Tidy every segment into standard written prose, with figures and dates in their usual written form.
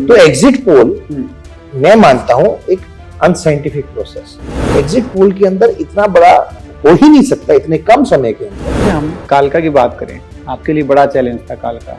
तो exit poll मैं मानता हूं एक अनसाइंटिफिक प्रोसेस। एग्जिट पोल के अंदर इतना बड़ा हो ही नहीं सकता इतने कम समय के अंदर। हम कालका की बात करें, आपके लिए बड़ा चैलेंज था कालका।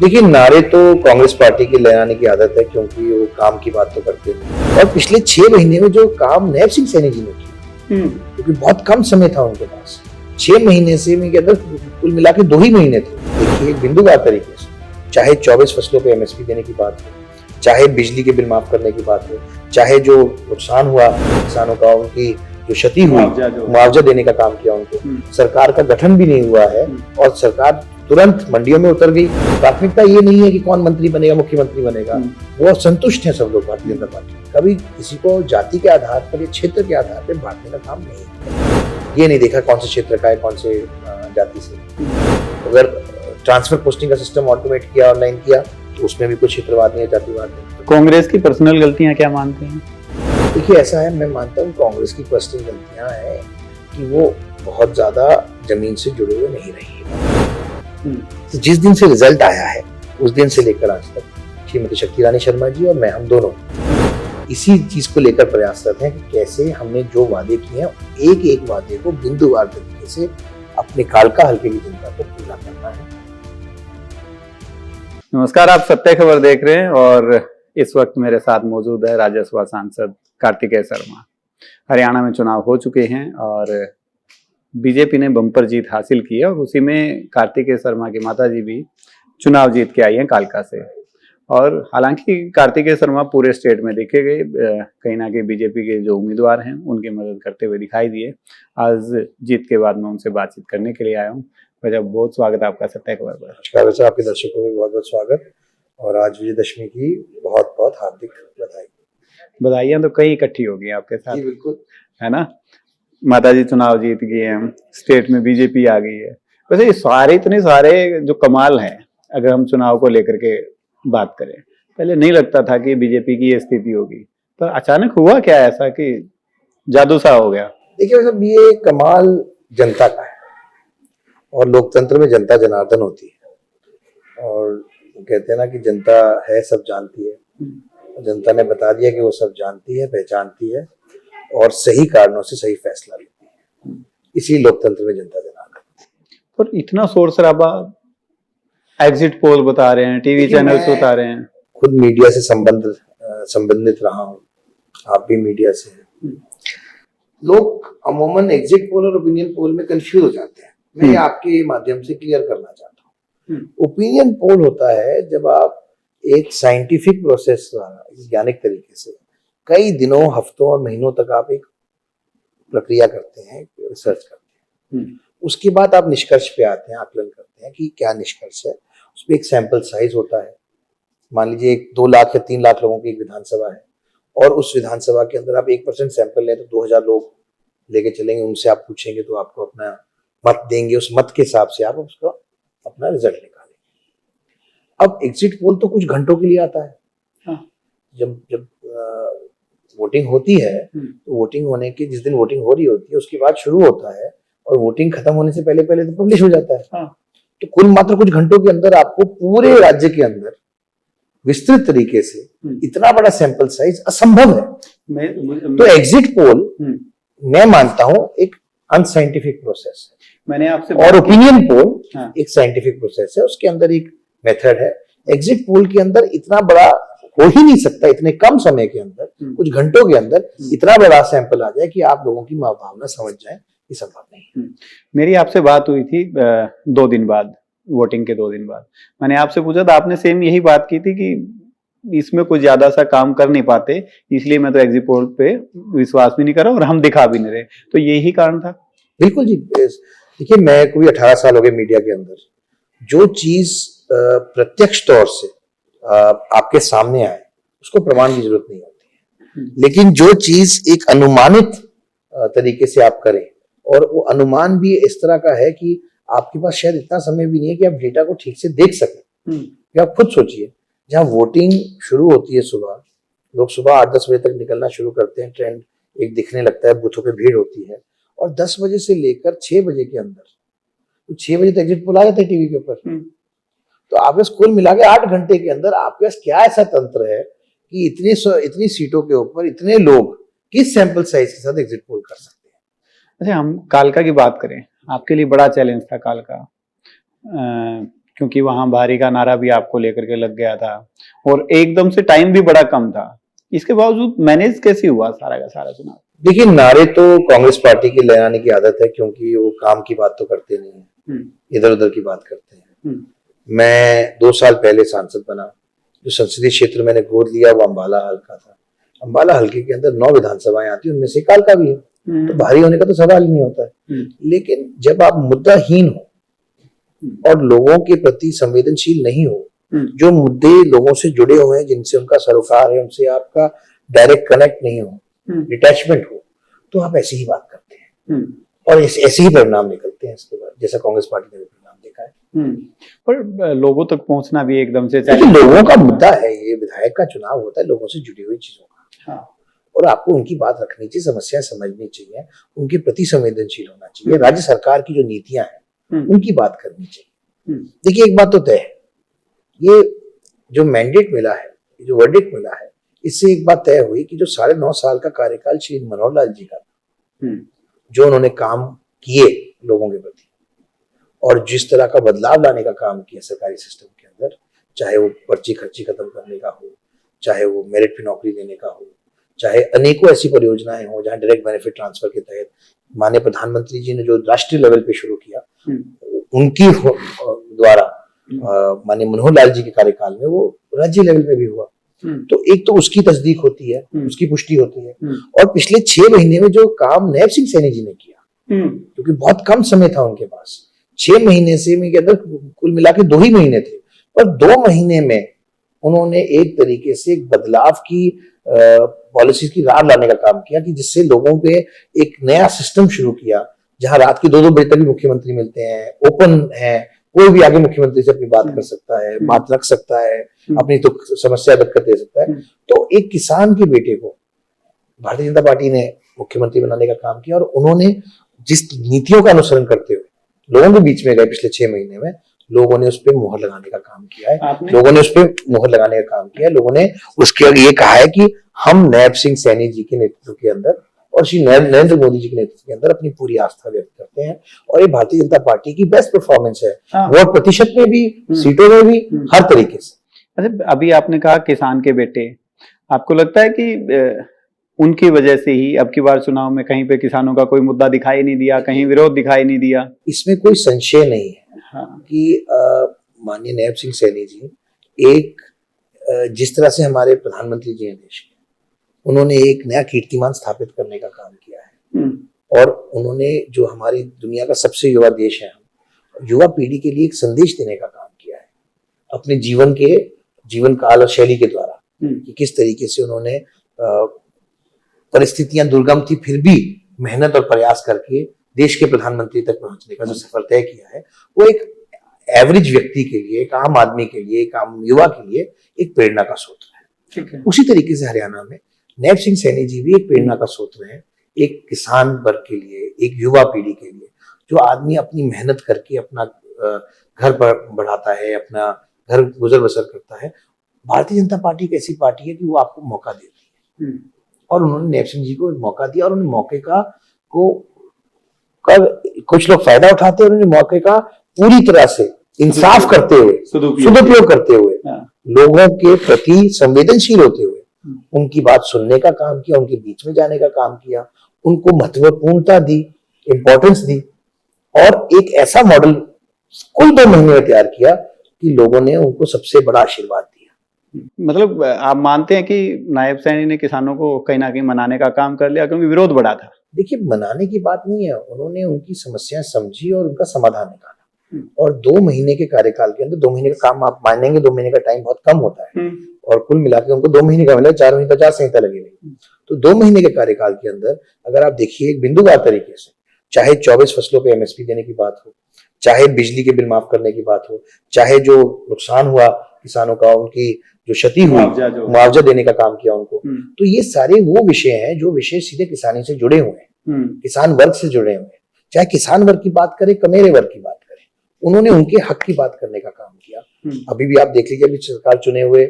देखिए, नारे तो कांग्रेस पार्टी की लगाने की आदत है, क्योंकि वो काम की बात तो करते नहीं। और पिछले 6 महीने में जो काम नैब सिंह सैनी जी ने किया, क्योंकि बहुत कम समय था उनके पास, 6 महीने से के अंदर कुल मिला के 2 ही महीने थे। देखिए, बिंदुवार तरीके से, चाहे 24 फसलों पे एमएसपी देने की बात हो, चाहे बिजली के बिल माफ करने की बात हो, चाहे जो नुकसान हुआ किसानों का, उनकी जो क्षति हुई मुआवजा देने का काम किया उनको। सरकार का गठन भी नहीं हुआ है और सरकार तुरंत मंडियों में उतर गई। प्राथमिकता ये नहीं है कि कौन मंत्री बनेगा, मुख्यमंत्री बनेगा, वो संतुष्ट हैं सब लोग भारतीय जनता पार्टी। कभी किसी को जाति के आधार पर या क्षेत्र के आधार पर बांटने का काम नहीं किया। ये नहीं देखा कौन से क्षेत्र का है, कौन से जाति से। अगर ट्रांसफर पोस्टिंग का सिस्टम ऑटोमेट किया, ऑनलाइन किया, तो उसमें भी कुछ क्षेत्रवाद नहीं है, जातिवाद नहीं। कांग्रेस की पर्सनल गलतियां क्या मानते हैं? देखिए, ऐसा है, मैं मानता हूँ कांग्रेस की पर्सनल गलतियां हैं कि वो बहुत ज्यादा जमीन से जुड़े हुए नहीं रही है। तो जिस दिन से रिजल्ट आया है उस दिन से लेकर आज तक श्रीमती शक्ति रानी शर्मा जी और मैं, हम दोनों इसी चीज को लेकर प्रयासरत हैं कि कैसे हमने जो वादे किए हैं, एक एक वादे को बिंदुवार तरीके से अपने कालका हल्के की जनता को पूरा करना है। नमस्कार, आप सत्य खबर देख रहे हैं और इस वक्त मेरे साथ मौजूद है राज्यसभा सांसद कार्तिकेय शर्मा। हरियाणा में चुनाव हो चुके हैं और बीजेपी ने बम्पर जीत हासिल की है और उसी में कार्तिकेय शर्मा की माताजी भी चुनाव जीत के आई हैं कालका से। और हालांकि कार्तिकेय शर्मा पूरे स्टेट में देखे गए, कहीं ना कहीं बीजेपी के जो उम्मीदवार हैं उनकी मदद करते हुए दिखाई दिए। आज जीत के बाद मैं उनसे बातचीत करने के लिए आया हूँ। वजह बहुत स्वागत है आपका सत्य खबर पर। नमस्कार, वैसे आपके दर्शकों को बहुत बहुत स्वागत और आज विजयदशमी की बहुत बहुत हार्दिक बधाई। बधाइयां तो कई इकट्ठी हो गई आपके साथ। जी बिल्कुल, है ना। माताजी चुनाव जीत गई हैं, स्टेट में बीजेपी आ गई है। वैसे ये सारे इतने सारे जो कमाल हैं, अगर हम चुनाव को लेकर के बात करें, पहले नहीं लगता था कि बीजेपी की ये स्थिति होगी, पर अचानक हुआ क्या ऐसा कि जादू सा हो गया? देखिए साहब, ये कमाल जनता का है और लोकतंत्र में जनता जनार्दन होती है। और कहते हैं ना कि जनता है सब जानती है। जनता ने बता दिया कि वो सब जानती है, पहचानती है और सही कारणों से सही फैसला लेती है। इसी लोकतंत्र में जनता जनार्दन। पर इतना शोर शराबा, एग्जिट पोल बता रहे हैं, टीवी चैनल्स बता रहे हैं। खुद मीडिया से संबंधित रहा हूँ, आप भी मीडिया से हैं। लोग अमूमन एग्जिट पोल और ओपिनियन पोल में कंफ्यूज हो जाते हैं। मैं आपके माध्यम से क्लियर करना चाहता हूँ। ओपिनियन पोल होता है जब आप एक साइंटिफिक प्रोसेस द्वारा, वैज्ञानिक तरीके से कई दिनों, हफ्तों और महीनों तक आप एक प्रक्रिया करते हैं, रिसर्च करते हैं। उसके बाद आप निष्कर्ष पे आते हैं, आकलन करते हैं कि क्या निष्कर्ष है। उसमें एक सैंपल साइज होता है। मान लीजिए 2 लाख या 3 लाख लोगों की एक विधानसभा है और उस विधानसभा के अंदर आप 1% सैंपल लें तो 2000 लोग लेके चलेंगे, उनसे आप पूछेंगे तो आपको अपना मत देंगे। उस मत के हिसाब से आप उसका अपना रिजल्ट निकालेंगे। अब एग्जिट पोल तो कुछ घंटों के लिए आता है। जब वोटिंग होती है तो वोटिंग होने के जिस दिन वोटिंग हो रही होती है उसके बाद शुरू होता है और वोटिंग खत्म होने से पहले पहले तो पब्लिश हो जाता है। तो कुल मात्र कुछ घंटों के अंदर आपको पूरे राज्य के अंदर विस्तृत तरीके से इतना बड़ा सैंपल साइज असंभव है। तो एग्जिट पोल मैं मानता हूं एक अनसाइंटिफिक प्रोसेस है। मैंने आपसे और ओपिनियन पोल एक साइंटिफिक प्रोसेस है, उसके अंदर एक मेथड है। एग्जिट पोल के अंदर इतना बड़ा हो ही नहीं सकता इतने कम समय के अंदर, कुछ घंटों के अंदर इतना बड़ा सैंपल आ जाए कि आप लोगों की भावना समझ जाए, ये संभव नहीं। मेरी आपसे बात हुई थी 2 दिन बाद, वोटिंग के 2 दिन बाद। मैंने आपसे पूछा था, आपने सेम यही बात की थी कि इसमें कुछ ज्यादा सा काम कर नहीं पाते, इसलिए मैं तो एग्जिट पोल पे विश्वास भी नहीं कर रहा और हम दिखा भी नहीं रहे। तो यही कारण था? बिल्कुल जी। देखिए, मैं कोई 18 साल हो गए मीडिया के अंदर। जो चीज प्रत्यक्ष तौर से आपके सामने आए उसको प्रमाण की जरूरत नहीं होती है। लेकिन जो चीज एक अनुमानित तरीके से आप करें और वो अनुमान भी इस तरह का है कि आपके पास शायद इतना समय भी नहीं है कि आप डेटा को ठीक से देख सकें। आप खुद सोचिए, जहाँ वोटिंग शुरू होती है सुबह, लोग सुबह 8-10 बजे तक निकलना शुरू करते हैं, ट्रेंड एक दिखने लगता है, बूथों पे भीड़ होती है और 10 बजे से लेकर 6 बजे के अंदर, तो 6 बजे तक एग्जिट पोल आ जाता है टीवी के ऊपर। तो आपके पास कुल मिला के 8 घंटे के अंदर आपके पास क्या ऐसा तंत्र है कि इतनी सीटों के ऊपर इतने लोग किस सैंपल साइज के साथ एग्जिट पोल कर सकते हैं? अच्छा, हम कालका की बात करें, आपके लिए बड़ा चैलेंज था कालका, क्योंकि वहां भारी का नारा भी आपको लेकर के लग गया था और एकदम से टाइम भी बड़ा कम था। इसके बावजूद मैनेज कैसे हुआ सारा का सारा चुनाव? देखिए, नारे तो कांग्रेस पार्टी की ले आने की आदत है, क्योंकि वो काम की बात तो करते नहीं है, इधर उधर की बात करते हैं। मैं 2 साल पहले सांसद बना, जो संसदीय क्षेत्र मैंने गोद लिया वो अंबाला हल्का था। अंबाला हल्के के अंदर 9 विधानसभाएं आती हैं, उनमें से कालका भी है, तो भारी होने का तो सवाल ही नहीं होता है। लेकिन जब आप मुद्दाहीन हो और लोगों के प्रति संवेदनशील नहीं हो, जो मुद्दे लोगों से जुड़े हुए हैं, जिनसे उनका सरोकार है, उनसे आपका डायरेक्ट कनेक्ट नहीं हो, डिटैचमेंट हो, तो आप ऐसी ही बात करते हैं और ऐसे ही परिणाम निकलते हैं इसके बाद, जैसा कांग्रेस पार्टी ने परिणाम देखा है। पर लोगों तक पहुंचना भी एकदम से लोगों का मुद्दा है, ये विधायक का चुनाव होता है लोगों से जुड़ी हुई चीजों का। हाँ। और आपको उनकी बात रखनी चाहिए, समस्याएं समझनी चाहिए, उनके प्रति संवेदनशील होना चाहिए। राज्य सरकार की जो नीतियां हैं उनकी बात करनी चाहिए। देखिए, एक बात तो तय है, ये जो मैंडेट मिला है, जो वर्डिक्ट मिला है, इससे एक बात तय हुई कि जो 9.5 साल का कार्यकाल श्री मनोहर लाल जी का, जो उन्होंने काम किए लोगों के प्रति और जिस तरह का बदलाव लाने का काम किया सरकारी सिस्टम के अंदर, चाहे वो पर्ची खर्ची खत्म करने का हो, चाहे वो मेरिट पे नौकरी देने का हो, चाहे अनेकों ऐसी परियोजनाएं हो जहां डायरेक्ट बेनिफिट ट्रांसफर के तहत माननीय प्रधानमंत्री जी ने जो राष्ट्रीय लेवल पे शुरू किया, उनकी द्वारा माननीय मनोहर लाल जी के कार्यकाल में वो राज्य लेवल पे भी हुआ। तो एक तो उसकी तस्दीक होती है, उसकी पुष्टि होती है। और पिछले 6 महीने में जो काम नैब सिंह सैनी जी ने किया, क्योंकि बहुत कम समय था उनके पास, 6 महीने से के अंदर कुल मिला के 2 ही महीने थे, पर 2 महीने में उन्होंने एक तरीके से एक बदलाव की पॉलिसी की राह लाने का काम किया, कि जिससे लोगों पे एक नया सिस्टम शुरू किया, जहां रात के 2-2 बजे तक भी मुख्यमंत्री मिलते हैं, ओपन है, कोई भी आगे मुख्यमंत्री से अपनी बात कर सकता है, बात रख सकता है, अपनी तो समस्या दिक्कत दे सकता है। तो एक किसान के बेटे को भारतीय जनता पार्टी ने मुख्यमंत्री बनाने का काम किया और उन्होंने जिस नीतियों का अनुसरण करते हुए लोगों के बीच में गए पिछले 6 महीने में, लोगों ने उस पर मुहर लगाने का काम किया है। लोगों ने उस पर मुहर लगाने का काम किया है। लोगों ने उसके ये कहा है कि हम नैब सिंह सैनी जी के नेतृत्व के अंदर और श्री नरेंद्र मोदी जी के नेतृत्व के अंदर अपनी पूरी आस्था व्यक्त करते हैं, और ये भारतीय जनता पार्टी की बेस्ट परफॉर्मेंस है, वोट प्रतिशत में भी, सीटों में भी, हर तरीके से। अच्छा, अभी आपने कहा किसान के बेटे, आपको लगता है कि उनकी वजह से ही अब की बार चुनाव में कहीं पे किसानों का कोई मुद्दा दिखाई नहीं दिया, कहीं विरोध दिखाई नहीं दिया? इसमें कोई संशय नहीं है। हाँ। कि माननीय नैब सिंह सैनी जी एक जिस तरह से हमारे प्रधानमंत्री जी हैं देश के, उन्होंने एक नया कीर्तिमान स्थापित करने का काम किया है, और उन्होंने जो हमारी दुनिया का सबसे युवा देश है, युवा पीढ़ी के लिए एक संदेश देने का काम किया है अपने जीवन काल और शैली के द्वारा, कि किस तरीके से उन्होंने परिस्थितियां दुर्गम थी फिर भी मेहनत और प्रयास करके देश के प्रधानमंत्री तक पहुंचने का जो सफर तय किया है, वो एक एवरेज व्यक्ति के लिए, एक आम आदमी के लिए, एक आम युवा के लिए एक प्रेरणा का स्रोत है। उसी तरीके से हरियाणा में नैब सिंह सैनी जी भी एक प्रेरणा का स्रोत है, एक किसान वर्ग के लिए, एक युवा पीढ़ी के लिए, जो आदमी अपनी मेहनत करके अपना घर बढ़ाता है, अपना घर गुजर बसर करता है। भारतीय जनता पार्टी एक ऐसी पार्टी है कि वो आपको मौका देती है, और उन्होंने नैब सिंह जी को मौका दिया, और उन्होंने मौके का कुछ लोग फायदा उठाते हैं, उन्होंने मौके का पूरी तरह से इंसाफ करते हुए, सदुपयोग करते हुए, लोगों के प्रति संवेदनशील होते हुए उनकी बात सुनने का काम किया, उनके बीच में जाने का काम किया, उनको महत्वपूर्णता दी, इंपॉर्टेंस दी, और एक ऐसा मॉडल कुल 2 महीने में तैयार किया कि लोगों ने उनको सबसे बड़ा आशीर्वाद दिया। मतलब आप मानते हैं कि नायब सैनी ने किसानों को कहीं ना कहीं मनाने का काम कर लिया, क्योंकि विरोध बढ़ा था? देखिए, मनाने की बात नहीं है, उन्होंने उनकी समस्याएं समझी और उनका समाधान निकाला, और 2 महीने के कार्यकाल के अंदर 2 महीने का काम आप मानेंगे, 2 महीने का टाइम बहुत कम होता है, और कुल मिलाकर उनको 2 महीने का मिला, 4 महीने 50 संहिता लगी नहीं। तो 2 महीने के कार्यकाल के अंदर अगर आप देखिए एक बिंदुवार तरीके से, चाहे 24 फसलों पे एमएसपी देने की बात हो, चाहे बिजली के बिल माफ करने की बात हो, चाहे जो नुकसान हुआ किसानों का, उनकी जो क्षति हुई, मुआवजा देने का काम किया उनको, तो ये सारे वो विषय हैं जो विषय सीधे किसानी से जुड़े हुए हैं, किसान वर्ग से जुड़े हुए हैं। चाहे किसान वर्ग की बात करें, कमेरे वर्ग की बात करें, उन्होंने उनके हक की बात करने का काम किया। अभी भी आप देख लीजिए, अभी सरकार चुने हुए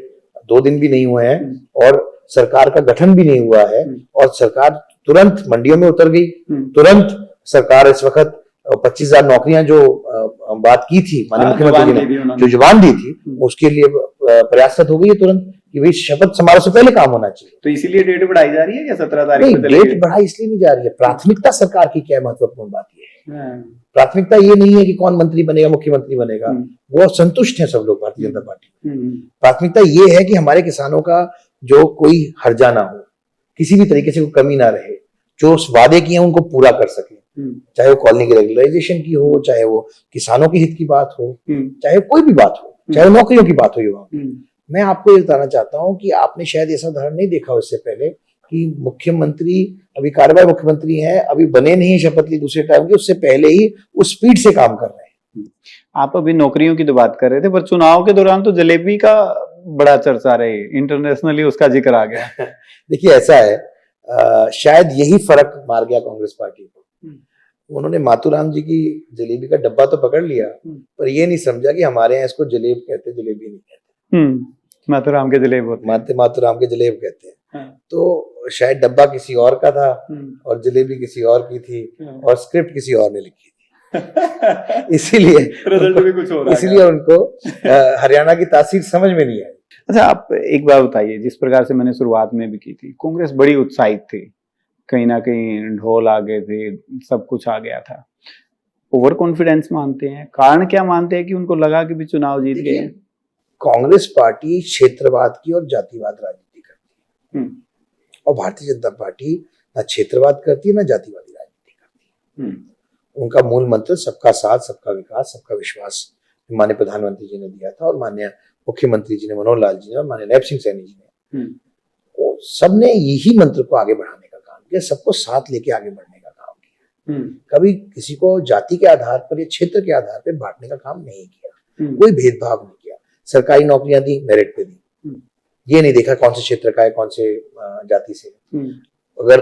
2 दिन भी नहीं हुए हैं और सरकार का गठन भी नहीं हुआ है और सरकार तुरंत मंडियों में उतर गई। तुरंत सरकार इस वक्त 25,000 नौकरियां जो बात की थी माननीय मुख्यमंत्री ने, जो जुबान दी थी, उसके लिए प्रयासरत हो गई है तुरंत कि भाई शपथ समारोह से पहले काम होना चाहिए। तो इसीलिए डेट बढ़ाई जा रही है या 17 तारीख नहीं, डेट बढ़ाई इसलिए नहीं जा रही है, प्राथमिकता सरकार की क्या है, महत्वपूर्ण बात यह है। प्राथमिकता ये नहीं है कि कौन मंत्री बनेगा, मुख्यमंत्री बनेगा, वो संतुष्ट है सब लोग भारतीय जनता पार्टी। प्राथमिकता ये है कि हमारे किसानों का जो कोई हर्जा ना हो, किसी भी तरीके से कोई कमी ना रहे, जो उस वादे किए उनको पूरा कर सके, चाहे वो कॉलोनी की रेगुलराइजेशन की हो, चाहे वो किसानों के हित की बात हो, चाहे कोई भी बात हो, चाहे नौकरियों की बात हो युवाओं। मैं आपको ये बताना चाहता हूं कि आपने शायद ऐसा उदाहरण नहीं देखा हो इससे पहले कि मुख्यमंत्री अभी कार्यवाही मुख्यमंत्री हैं, अभी बने नहीं शपथ ली दूसरे टाइम की, उससे पहले ही उस स्पीड से काम कर रहे हैं। आप अभी नौकरियों की तो बात कर रहे थे, पर चुनाव के दौरान तो जलेबी का बड़ा चर्चा रही, इंटरनेशनली उसका जिक्र आ गया। देखिए ऐसा है, शायद यही फर्क मार गया कांग्रेस पार्टी को। उन्होंने माथुराम जी की जलेबी का डब्बा तो पकड़ लिया, पर ये नहीं समझा कि हमारे यहाँ इसको जलेब कहते, जलेबी नहीं कहते। माथुराम के जलेब होते, माथुराम के जलेब कहते हैं। तो शायद डब्बा किसी और का था और जलेबी किसी और की थी और स्क्रिप्ट किसी और ने लिखी थी। इसीलिए रिजल्ट भी कुछ हो रहा है, इसीलिए उनको हरियाणा की तासीर समझ में नहीं आई। अच्छा, आप एक बात बताइए, जिस प्रकार से मैंने शुरुआत में भी की थी, कांग्रेस बड़ी उत्साहित थी, कहीं ना कहीं ढोल आ गए थे, सब कुछ आ गया था। ओवर कॉन्फिडेंस मानते हैं, कारण क्या मानते हैं कि उनको लगा कि भी चुनाव जीत गए? कांग्रेस पार्टी क्षेत्रवाद की और जातिवाद राजनीति करती है और भारतीय जनता पार्टी ना क्षेत्रवाद करती है ना जातिवादी राजनीति करती है। उनका मूल मंत्र सबका साथ, सबका विकास, सबका विश्वास माननीय प्रधानमंत्री जी ने दिया था और माननीय मुख्यमंत्री जी ने, मनोहर लाल जी ने और माननीय नैब सिंह सैनी जी ने, वो सबने यही मंत्र को आगे बढ़ाने का काम किया, सबको साथ लेके आगे बढ़ने का काम किया। कभी किसी को जाति के आधार पर या क्षेत्र के आधार पर बांटने का काम नहीं किया, कोई भेदभाव नहीं किया। सरकारी नौकरियां दी, मेरिट पे दी, ये नहीं देखा कौन से क्षेत्र का है, कौन से जाति से। अगर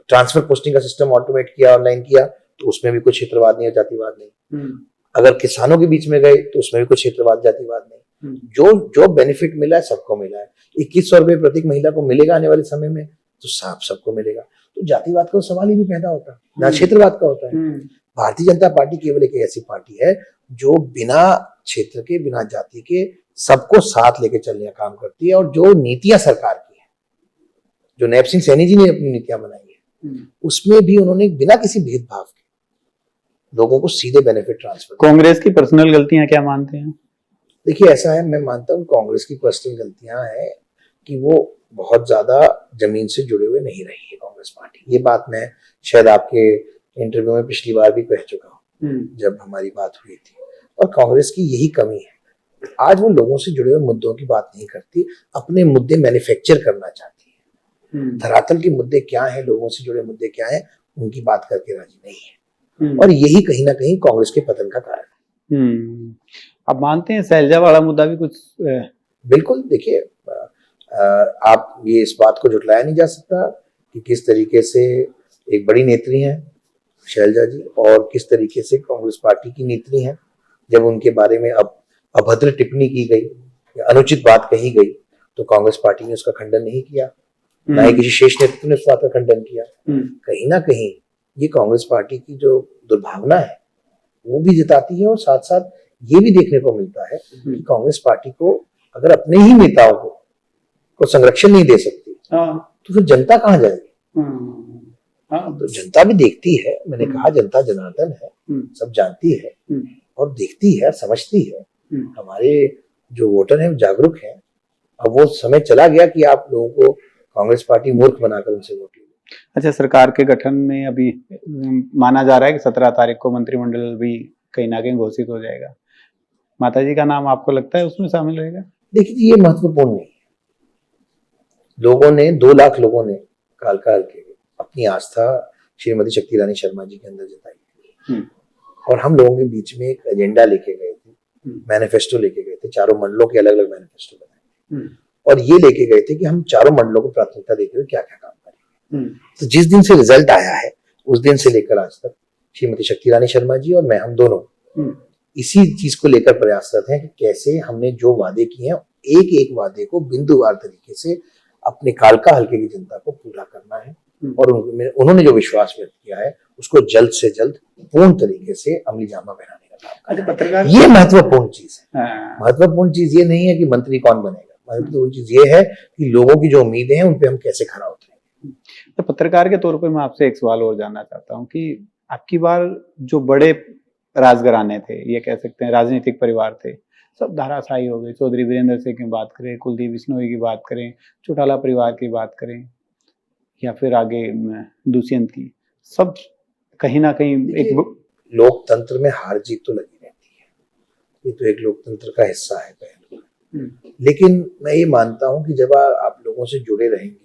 ट्रांसफर पोस्टिंग का सिस्टम ऑटोमेट किया, ऑनलाइन किया, तो उसमें भी कोई क्षेत्रवाद नहीं है, जातिवाद नहीं। अगर किसानों के बीच में गए तो उसमें भी कोई क्षेत्रवाद, जातिवाद नहीं। जो बेनिफिट मिला है सबको मिला है। 2100 रुपए प्रति महिला को मिलेगा आने वाले समय में, तो साफ सबको मिलेगा। तो जातिवाद का सवाल ही नहीं पैदा होता, ना क्षेत्रवाद का होता है। भारतीय जनता पार्टी केवल एक ऐसी पार्टी है जो बिना क्षेत्र के, बिना जाति के सबको साथ लेके चलने का काम करती है और जो नीतियां सरकार की है, जो नैब सिंह सैनी जी ने अपनी नीतियां बनाई है, उसमें भी उन्होंने बिना किसी भेदभाव के लोगों को सीधे बेनिफिट ट्रांसफर। कांग्रेस की पर्सनल गलतियां क्या मानते हैं? देखिए ऐसा है, मैं मानता हूँ कांग्रेस की पर्सनल गलतियां हैं कि वो बहुत ज्यादा जमीन से जुड़े हुए नहीं रही है कांग्रेस पार्टी। ये बात मैं शायद आपके इंटरव्यू में पिछली बार भी कह चुका हूँ जब हमारी बात हुई थी, और कांग्रेस की यही कमी है। आज वो लोगों से जुड़े हुए मुद्दों की बात नहीं करती, अपने मुद्दे मैन्युफैक्चर करना चाहती है। धरातल के मुद्दे क्या हैं, लोगों से जुड़े मुद्दे क्या हैं, उनकी बात करके राजी नहीं है, और यही कहीं ना कहीं कांग्रेस के पतन का कारण है। आप मानते हैं शैलजा वाला मुद्दा भी कुछ? बिल्कुल, देखिए आप ये इस बात को झुटलाया नहीं जा सकता कि किस तरीके से एक बड़ी नेत्री हैं शैलजा जी और किस तरीके से कांग्रेस पार्टी की नेत्री हैं। जब उनके बारे में अब अभद्र टिप्पणी की गई या अनुचित बात कही गई तो कांग्रेस पार्टी ने उसका खंडन नहीं किया, ना ही किसी शीर्ष नेतृत्व ने उस बात का खंडन किया। कहीं ना कहीं ये कांग्रेस पार्टी की जो दुर्भावना है वो भी जताती है, और साथ साथ ये भी देखने को मिलता है कि कांग्रेस पार्टी को अगर अपने ही नेताओं को संरक्षण नहीं दे सकती तो फिर जनता कहाँ जाएगी? तो जनता भी देखती है, मैंने कहा जनता जनार्दन है, सब जानती है और देखती है, समझती है। हमारे जो वोटर हैं जागरूक हैं। अब वो समय चला गया कि आप लोगों को कांग्रेस पार्टी मूर्ख बनाकर उनसे वोट ले। अच्छा, सरकार के गठन में अभी माना जा रहा है कि 17 तारीख को मंत्रिमंडल भी कहीं ना कहीं घोषित हो जाएगा। माताजी का नाम आपको लगता है उसमें शामिल रहेगा? देखिए ये महत्वपूर्ण नहीं है। लोगों ने 2 लाख लोगों ने काल के अपनी आस्था श्रीमती शक्ति रानी शर्मा जी के अंदर जताई और हम लोगों के बीच में एक एजेंडा लेके गए थे, मैनिफेस्टो लेके गए थे, चारों मंडलों के अलग अलग मैनिफेस्टो बनाए और ये लेके गए थे कि हम चारों मंडलों को प्राथमिकता देते हुए क्या क्या काम करेंगे। तो जिस दिन से रिजल्ट आया है उस दिन से लेकर आज तक श्रीमती शक्ति रानी शर्मा जी और मैं, हम दोनों इसी चीज को लेकर प्रयासरत हैं कि कैसे हमने जो वादे किए हैं एक एक वादे को बिंदुवार तरीके से अपने कालका हल्के की जनता को पूरा करना है, और उन्होंने जो विश्वास व्यक्त किया है उसको जल्द से जल्द पूर्ण तरीके से अमली जामा पहनाने का काम करना। पत्रकार ये महत्वपूर्ण चीज है। हाँ। महत्वपूर्ण चीज ये नहीं है कि मंत्री कौन बनेगा, महत्वपूर्ण चीज ये है कि लोगों की जो उम्मीदें हैं उन पे हम कैसे खरा उतरेंगे। तो पत्रकार के तौर पे मैं आपसे एक सवाल और जानना चाहता हूँ कि आपकी बार जो बड़े राजघराने थे, ये कह सकते हैं राजनीतिक परिवार थे, सब धाराशाही हो गए। चौधरी वीरेंद्र सिंह की बात करें, कुलदीप बिश्नोई की बात करें, चौटाला परिवार की बात करें, या फिर आगे दुष्यंत की, सब कहीं ना कहीं एक लोकतंत्र में हार जीत तो लगी रहती है, ये तो एक लोकतंत्र का हिस्सा है पहलू। लेकिन मैं ये मानता हूं कि जब आप लोगों से जुड़े रहेंगे,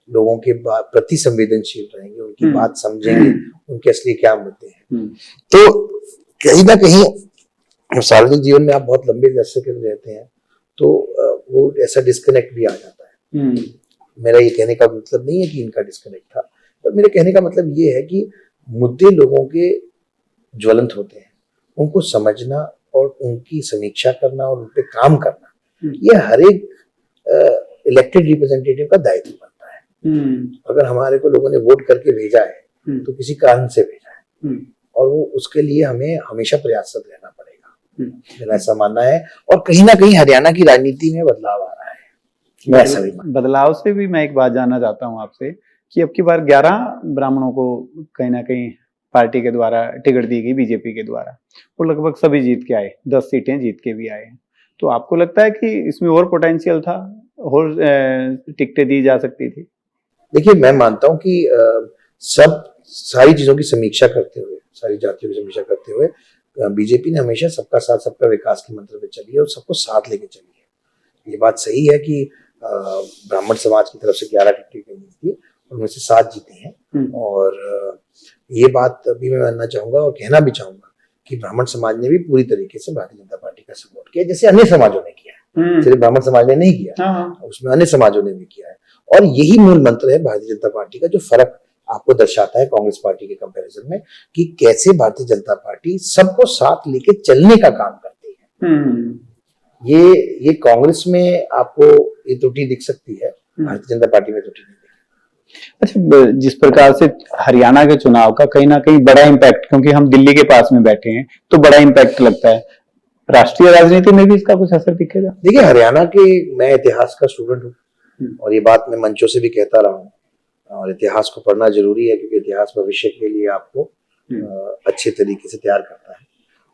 लोगों के प्रति संवेदनशील रहेंगे, उनकी बात समझेंगे, उनके असली क्या मुद्दे हैं, तो कहीं ना कहीं सार्वजनिक जीवन में आप बहुत लंबे अरसे के लिए रहते हैं तो वो ऐसा डिस्कनेक्ट भी आ जाता है। मेरा ये कहने का मतलब नहीं है कि इनका डिस्कनेक्ट था, पर मेरे कहने का मतलब ये है कि मुद्दे लोगों के ज्वलंत होते हैं, उनको समझना और उनकी समीक्षा करना और उन पे काम करना, ये हर एक इलेक्टेड रिप्रेजेंटेटिव का दायित्व बनता है। अगर हमारे को लोगों ने वोट करके भेजा है तो किसी कारण से भेजा है, और वो उसके लिए हमें हमेशा प्रयासरत रहना पड़ेगा, मेरा ऐसा मानना है। और कहीं ना कहीं हरियाणा की राजनीति में बदलाव आ रहा है। बदलाव से भी मैं एक बात जानना चाहता हूँ आपसे कि अब की बार 11 ब्राह्मणों को कहीं ना कहीं पार्टी के द्वारा टिकट दी गई, बीजेपी के द्वारा, और लगभग सभी जीत के आए, 10 सीटें जीत के भी आए। तो आपको लगता है कि इसमें और पोटेंशियल था, और टिकटें दी जा सकती थी? देखिए, मैं मानता हूँ कि सारी चीजों की समीक्षा करते हुए, सारी जातियों की समीक्षा करते हुए बीजेपी ने हमेशा सबका साथ सबका विकास के मंत्र पे चली है और सबको साथ लेके चली है। ये बात सही है कि ब्राह्मण समाज की तरफ से 11 टिकटें गई थी, उनमें से 7 जीते हैं, और ये बात भी मैं मानना चाहूंगा और कहना भी चाहूंगा कि ब्राह्मण समाज ने भी पूरी तरीके से भारतीय जनता पार्टी का सपोर्ट किया, जैसे अन्य समाजों ने किया है। सिर्फ ब्राह्मण समाज ने नहीं किया, उसमें अन्य समाजों ने भी किया है। और यही मूल मंत्र है भारतीय जनता पार्टी का, जो फर्क आपको दर्शाता है कांग्रेस पार्टी के कंपैरिजन में, कि कैसे भारतीय जनता पार्टी सबको साथ लेके चलने का काम करती है। ये कांग्रेस में आपको ये त्रुटि दिख सकती है, भारतीय जनता पार्टी में त्रुटि नहीं दिखती। अच्छा, जिस प्रकार से हरियाणा के चुनाव का कहीं ना कहीं बड़ा इम्पैक्ट, क्योंकि हम दिल्ली के पास में बैठे हैं, तो बड़ा इम्पैक्ट लगता है, राष्ट्रीय राजनीति में भी इसका कुछ असर दिखेगा? देखिए, हरियाणा के, मैं इतिहास का स्टूडेंट हूँ और ये बात मैं मंचों से भी कहता रहा हूँ, और इतिहास को पढ़ना जरूरी है क्योंकि इतिहास भविष्य के लिए आपको अच्छे तरीके से तैयार करता है।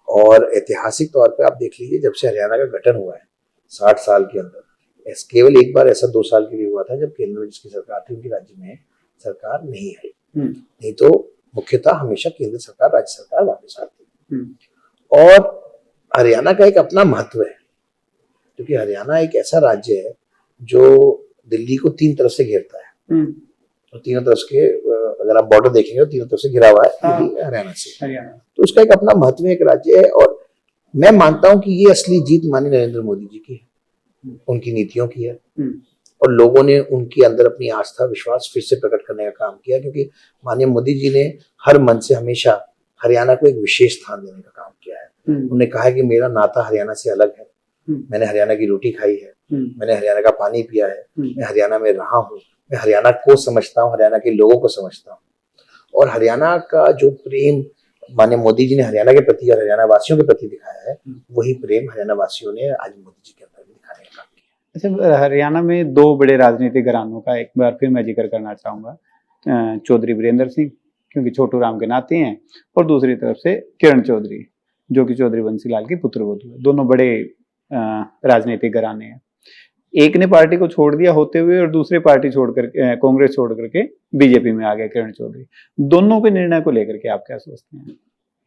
और ऐतिहासिक तौर पे आप देख लीजिए, जब से हरियाणा का गठन हुआ है 60 साल के अंदर, केवल एक बार ऐसा 2 साल के लिए हुआ था जब केंद्र में जिसकी सरकार थी उनकी राज्य में सरकार नहीं आई, नहीं तो मुख्यतः हमेशा केंद्र सरकार राज्य सरकार वापस आती। और हरियाणा का एक अपना महत्व है, क्योंकि हरियाणा एक ऐसा राज्य है जो दिल्ली को 3 तरफ से घेरता है, और तीनों तरफ के, अगर आप बॉर्डर देखेंगे तो तीनों तरफ से घिरा हुआ है हरियाणा से। तो उसका एक अपना महत्व, एक राज्य है। और मैं मानता हूं कि ये असली जीत माननीय नरेंद्र मोदी जी की है, उनकी नीतियों की है, और लोगों ने उनके अंदर अपनी आस्था विश्वास फिर से प्रकट करने का काम किया, क्योंकि माननीय मोदी जी ने हर मन से हमेशा हरियाणा को एक विशेष स्थान देने का काम किया है। उन्होंने कहा है कि मेरा नाता हरियाणा से अलग है, मैंने हरियाणा की रोटी खाई है, मैंने हरियाणा का पानी पिया है, मैं हरियाणा में रहा हूँ, मैं हरियाणा को समझता हूँ, हरियाणा के लोगों को समझता हूँ। और हरियाणा का जो प्रेम माननीय मोदी जी ने हरियाणा के प्रति और हरियाणा वासियों के प्रति दिखाया है, वही प्रेम हरियाणा वासियों ने आज मोदी जी के अंदर भी दिखाने का काम किया। अच्छा, हरियाणा में 2 बड़े राजनीतिक घरानों का एक बार फिर मैं जिक्र करना चाहूंगा, चौधरी वीरेंद्र सिंह, क्योंकि छोटू राम के नाते हैं, और दूसरी तरफ से किरण चौधरी, जो कि चौधरी बंसीलाल की पुत्रवधू है। दोनों बड़े राजनीतिक घराने हैं। एक ने पार्टी को छोड़ दिया होते हुए और दूसरे पार्टी छोड़कर, कांग्रेस छोड़ करके बीजेपी में आ गया किरण चौधरी। दोनों के निर्णय को लेकर के आप क्या सोचते हैं?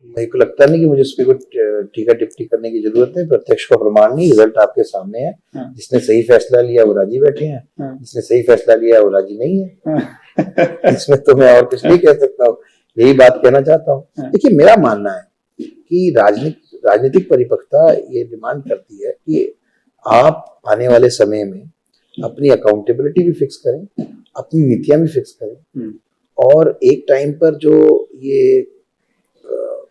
मेरे को लगता नहीं कि मुझे उस पर कोई टीका टिप्पणी करने की जरूरत है। प्रत्यक्ष का प्रमाण नहीं, रिजल्ट आपके सामने है। जिसने सही फैसला लिया वो राजी बैठे हैं, जिसने सही फैसला लिया वो राजी नहीं है। इसमें तो मैं और कुछ नहीं कह सकता हूँ, यही बात कहना चाहता हूँ। देखिए, मेरा मानना है कि राजनीतिक परिपक्वता ये डिमांड करती है कि आप आने वाले समय में अपनी अकाउंटेबिलिटी भी फिक्स करें, अपनी नीतियां भी फिक्स करें। और एक टाइम पर जो ये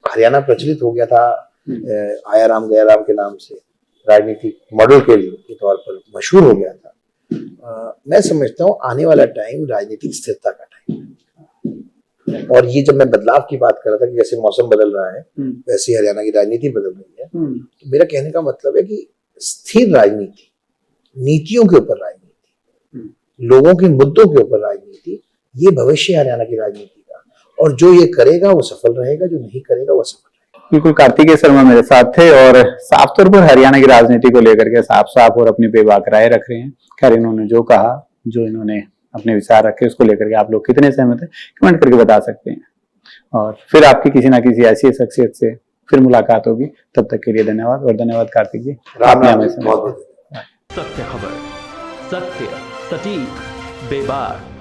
हरियाणा प्रचलित हो गया था आया राम गया राम के नाम से राजनीतिक मॉडल के तौर पर मशहूर हो गया था। मैं समझता हूँ आने वाला टाइम राजनीतिक स्थिरता का टाइम है। और ये जब मैं बदलाव की बात कर रहा था कि जैसे मौसम बदल रहा है वैसे हरियाणा की राजनीति बदल रही है, तो मेरा कहने का मतलब है कि स्थिर राजनीति, नीतियों के ऊपर राजनीति, लोगों के मुद्दों के ऊपर राजनीति, ये भविष्य हरियाणा की राजनीति का। और जो ये करेगा वो सफल रहेगा, जो नहीं करेगा वो सफल रहेगा। बिल्कुल, कार्तिकेय शर्मा मेरे साथ थे और साफ तौर पर हरियाणा की राजनीति को लेकर के साफ साफ और अपनी बेबाक राय रख रहे हैं। खैर, इन्होंने जो कहा, जो इन्होंने अपने विचार रखे, उसको लेकर के आप लोग कितने सहमत हैं कमेंट करके बता सकते हैं। और फिर आपकी किसी ना किसी ऐसी शख्सियत से फिर मुलाकात होगी। तब तक के लिए धन्यवाद। और धन्यवाद कार्तिक जी, राम आपने राम हमें बहुत बहुत सत्य खबर, सत्य, सटीक, बेबाक।